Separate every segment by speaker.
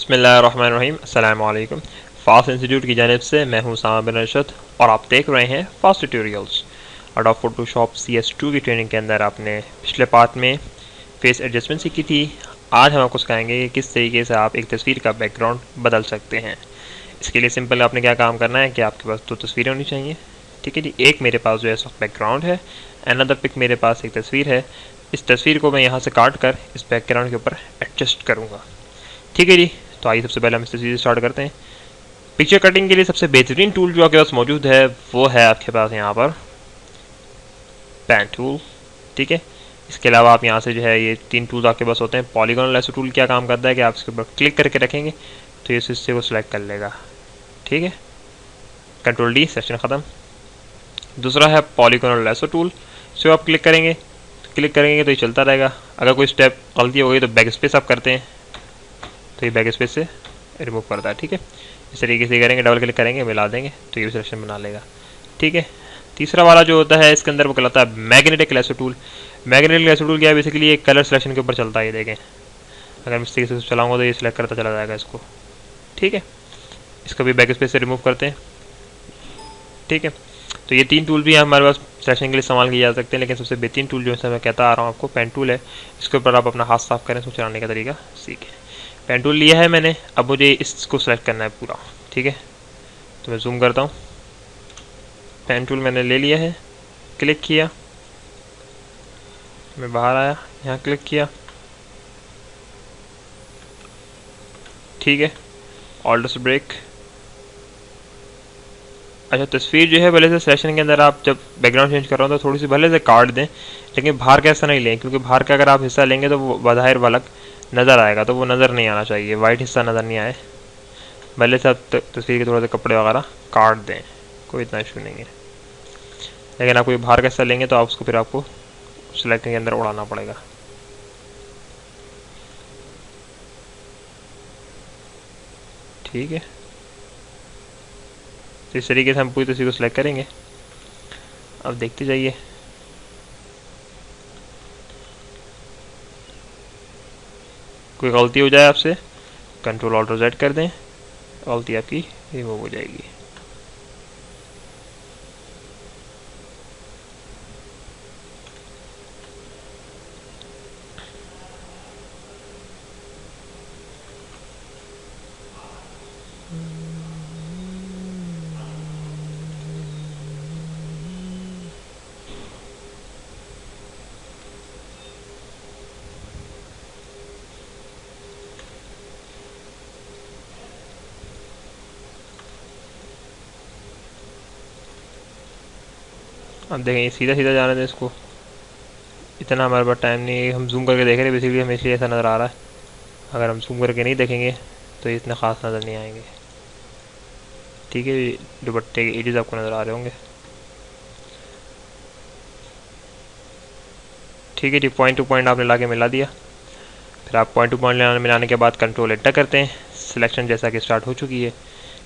Speaker 1: बिस्मिल्लाहिर्रहमानिर्रहीम अस्सलामु अलैकुम। फास्ट इंस्टीट्यूट की जानिब से मैं हूं सामा बिन अरशद और आप देख रहे हैं fast tutorials. Adobe Photoshop CS2 की ट्रेनिंग के अंदर आपने पिछले पार्ट में फेस एडजस्टमेंट सीखी थी। आज हम आपको सिखाएंगे कि किस तरीके से आप एक तस्वीर का बैकग्राउंड बदल सकते हैं। इसके लिए सिंपल आपने क्या काम करना है कि आपके पास दो तस्वीरें होनी चाहिए। ठीक है जी, एक मेरे पास जो है बैकग्राउंड है, अनदर पिक मेरे पास एक तस्वीर है। इस तस्वीर को मैं यहाँ से काट कर इस बैकग्राउंड के ऊपर एडजस्ट करूँगा। ठीक है जी, तो आइए सबसे पहले हम इस तस्वीर स्टार्ट करते हैं। पिक्चर कटिंग के लिए सबसे बेहतरीन टूल जो आपके पास मौजूद है वो है आपके पास यहाँ पर पेन टूल। ठीक है, इसके अलावा आप यहाँ से जो है ये तीन टूल आपके पास होते हैं। पॉलीगॉन लेसो टूल क्या काम करता है कि आप इसके ऊपर क्लिक करके रखेंगे तो ये इस हिस्से को सिलेक्ट कर लेगा। ठीक है, कंट्रोल D, सेक्शन ख़त्म। दूसरा है पॉलीगॉन लेसो टूल, इसे आप क्लिक करेंगे तो ये चलता रहेगा। अगर कोई स्टेप गलती हो गई तो बैक स्पेस आप करते हैं तो ये बैक स्पेस से रिमूव करता है। ठीक है, इस तरीके से करेंगे, डबल क्लिक करेंगे, मिला देंगे तो ये सिलेक्शन बना लेगा। ठीक है, तीसरा वाला जो होता है इसके अंदर वो कहलाता है magnetic lasso tool. Magnetic lasso tool क्या है, बेसिकली एक कलर सिलेक्शन के ऊपर चलता है। ये देखें, अगर मैं इस तरीके से चलाऊंगा तो ये सिलेक्ट करता चला जाएगा इसको। ठीक है, इसको भी बैक स्पेस से रिमूव करते हैं। ठीक है, तो ये तीन टूल भी हमारे पास सिलेक्शन के लिए इस्तेमाल किए जा सकते हैं, लेकिन सबसे बेहतरीन टूल जो है मैं कहता आ रहा हूँ आपको पेन टूल है। इसके ऊपर आप अपना हाथ साफ करें, इसको चलाने का तरीका सीखें। पेन टूल लिया है मैंने, अब मुझे इसको सेलेक्ट करना है पूरा। ठीक है, तो मैं जूम करता हूँ। पेन टूल मैंने ले लिया है, क्लिक किया, मैं बाहर आया, यहाँ क्लिक किया। ठीक है, ऑल्ट ब्रेक। अच्छा, तस्वीर जो है भले से सेशन के अंदर आप जब बैकग्राउंड चेंज कर रहे हो तो थोड़ी सी भले से काट दें, लेकिन बाहर का ऐसा नहीं लें, क्योंकि बाहर का अगर आप हिस्सा लेंगे तो वो बज़ाहिर वालक नज़र आएगा, तो वो नज़र नहीं आना चाहिए, वाइट हिस्सा नज़र नहीं आए। भले से आप तस्वीर के थोड़े से कपड़े वगैरह काट दें, कोई इतना इशू नहीं है। लेकिन आप कोई बाहर का हिस्सा लेंगे तो आप उसको फिर आपको सिलेक्ट के अंदर उड़ाना पड़ेगा। ठीक है, तो इस तरीके से हम पूरी तस्वीर को सिलेक्ट करेंगे। अब देखते जाइए। कोई गलती हो जाए आपसे, कंट्रोल-Alt-Z कर दें, गलती आपकी रिमूव हो जाएगी। अब देखें, सीधा सीधा जाने दें इसको, इतना हमारे पास टाइम नहीं है। हम जूम करके देख रहे हैं, बेसिकली हमें इसलिए ऐसा नज़र आ रहा है। अगर हम जूम करके नहीं देखेंगे तो ये इतने ख़ास नज़र नहीं आएंगे। ठीक है, दुपट्टे के एजेस आपको नज़र आ रहे होंगे। ठीक है जी, पॉइंट टू पॉइंट आपने ला के मिला दिया। फिर आप पॉइंट टू पॉइंट मिलाने के बाद कंट्रोल-Enter करते हैं। सिलेक्शन जैसा कि स्टार्ट हो चुकी है,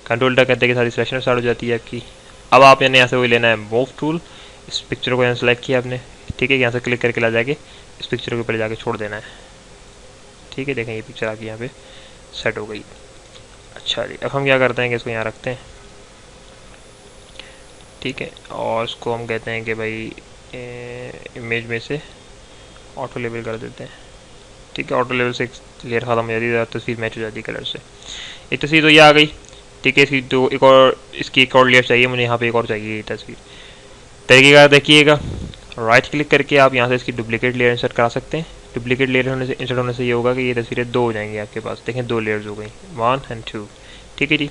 Speaker 1: कंट्रोल-Enter करते के सारी सिलेक्शन स्टार्ट हो जाती है आपकी। अब आप यहाँ से वही लेना है मूव टूल, इस पिक्चर को यहाँ सेलेक्ट किया आपने। ठीक है, यहाँ से क्लिक करके ला जाके इस पिक्चर के ऊपर जाके छोड़ देना है। ठीक है, देखें ये पिक्चर आपकी यहाँ पे सेट हो गई। अच्छा जी, अब हम क्या करते हैं कि इसको यहाँ रखते हैं। ठीक है, और इसको हम कहते हैं कि भाई इमेज में से ऑटो लेबल कर देते हैं। ठीक है, ऑटो लेवल से एक लेयर ख़त्म हो जाती है, तस्वीर मैच हो जाती है कलर से। एक तस्वीर तो ये आ गई। ठीक है, इसकी तो इसकी एक और लेयर चाहिए मुझे, यहाँ पे एक और चाहिए तस्वीर। तरीकेकार देखिएगा, राइट क्लिक करके आप यहाँ से इसकी डुप्लीकेट लेयर इंसर्ट करा सकते हैं। डुप्लीकेट लेयर इंसर्ट होने से ये होगा कि ये तस्वीरें दो हो जाएंगी आपके पास। देखें, दो लेयर्स हो गई, 1 और 2। ठीक है जी,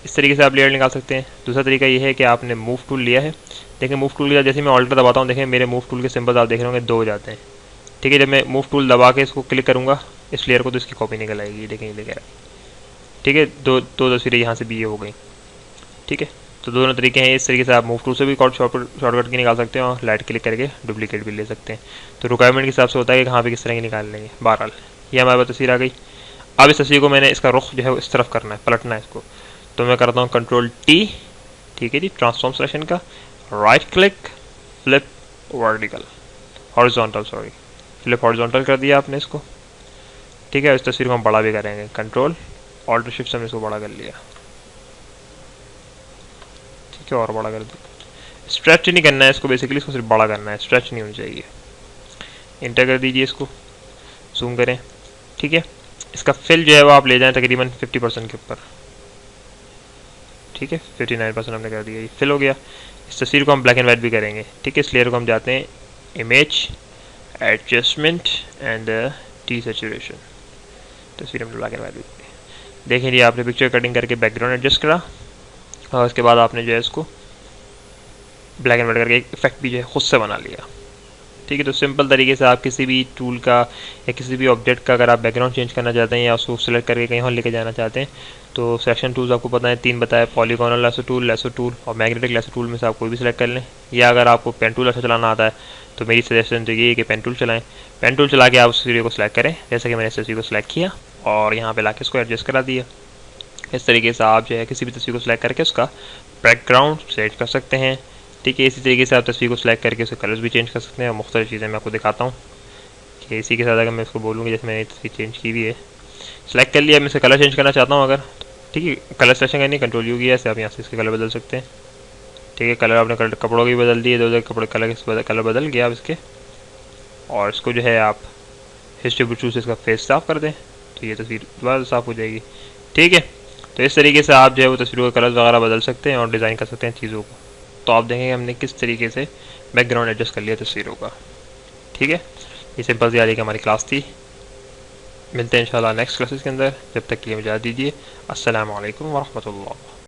Speaker 1: इस तरीके से आप लेयर निकाल सकते हैं। दूसरा तरीका ये है कि आपने मूव टूल लिया है। देखें, मूव टूल के साथ जैसे मैं ऑल्टर दबाता हूँ, देखें मेरे मूव टूल के सिंबल्स आप देख रहे होंगे, दो हो जाते हैं। ठीक है, जब मैं मूव टूल दबा के इसको क्लिक करूँगा इस लेयर को तो इसकी कॉपी निकल आएगी। देखें ये लेकर, ठीक है, दो तस्वीरें यहाँ से भी ये हो गई। ठीक है, तो दोनों तरीके हैं। इस तरीके से आप मूव टूल से भी शॉर्टकट की निकाल सकते हैं और राइट क्लिक करके डुप्लीकेट भी ले सकते हैं। तो रिक्वायरमेंट के हिसाब से होता है कि कहाँ पे किस तरह की निकाल लेंगे। बहरहाल ये हमारे पास तस्वीर आ गई। अब इस तस्वीर को मैंने इसका रुख जो है इस तरफ करना है, पलटना है इसको, तो मैं करता हूँ कंट्रोल-T। ठीक है जी, ट्रांसफॉर्म सिलेक्शन का, right click, flip vertical, horizontal, sorry flip horizontal कर दिया आपने इसको। ठीक है। इस तस्वीर को हम बड़ा भी करेंगे, कंट्रोल ऑल्ट शिफ्ट से हमने इसको बड़ा कर लिया, ठीक है, और बड़ा कर दिया। स्ट्रेच नहीं करना है इसको, बेसिकली इसको सिर्फ बड़ा करना है, स्ट्रेच नहीं होनी चाहिए। इंटर कर दीजिए, इसको जूम करें, ठीक है। इसका फिल जो है वो आप ले जाएं तकरीबन 50% के ऊपर, ठीक है। 59% हमने कर दिया, ये फिल हो गया। इस तस्वीर को हम ब्लैक एंड वाइट भी करेंगे, ठीक है। इस लेयर को हम जाते हैं image, adjustment and T saturation, तस्वीर हमने ब्लैक एंड वाइट भी की। देखें जी, आपने पिक्चर कटिंग करके बैकग्राउंड एडजस्ट करा और उसके बाद आपने जो है इसको ब्लैक एंड वाइट करके एक इफेक्ट भी जो है खुद से बना लिया, ठीक है। तो सिंपल तरीके से आप किसी भी टूल का या किसी भी ऑब्जेक्ट का अगर आप बैकग्राउंड चेंज करना चाहते हैं या उसको सेलेक्ट करके कहीं और लेके जाना चाहते हैं, तो सेक्शन टूल्स आपको पता है 3 बताया, पॉलीगोनल लेसो टूल और मैग्नेटिक लेसो टूल में से आप कोई भी सिलेक्ट कर लें। या अगर आपको पेन टूल अच्छा चलाना आता है तो मेरी सजेशन तो ये है कि पेन टूल चलाएं। पेन टूल चला के आप उस वीडियो को सिलेक्ट करें, जैसे कि मैंने इस तस्वीर को सिलेक्ट किया और यहाँ पे लाके इसको एडजस्ट करा दिया। इस तरीके से आप जो है किसी भी तस्वीर को सिलेक्ट करके उसका बैकग्राउंड सेट कर सकते हैं, ठीक है। इसी तरीके से आप तस्वीर को सिलेक्ट करके उसके कलर्स भी चेंज कर सकते हैं और मुख्तलिफ चीज़ें मैं आपको दिखाता हूँ कि इसी के साथ अगर मैं इसको बोलूँगी, जैसे मैंने तस्वीर चेंज की हुई है, सिलेक्ट कर लिया, मैं इसका कलर चेंज करना चाहता हूँ अगर, ठीक है। कलर सेलेक्शन करनी, कंट्रोल यू किया, ऐसे आप यहाँ से इसके कलर बदल सकते हैं, ठीक है। कलर आपने कपड़ों के भी बदल दिए, इधर कपड़े कलर बदल गया अब इसके। और इसको जो है आप हिस्ट्री ब्रूशू से इसका फेस साफ कर दें, ठीक है, तस्वीर दोबारा साफ़ हो जाएगी, ठीक है। तो इस तरीके से आप जो है वो तस्वीरों के कलर्स वगैरह बदल सकते हैं और डिज़ाइन कर सकते हैं चीज़ों को। तो आप देखेंगे हमने किस तरीके से बैकग्राउंड एडजस्ट कर लिया तस्वीरों का, ठीक है। ये सिंपल सी की हमारी क्लास थी। मिलते हैं इंशाल्लाह नेक्स्ट क्लासेस के अंदर, जब तक के लिए इजाज़त दीजिए। अस्सलाम वालेकुम वरहमतुल्लाह।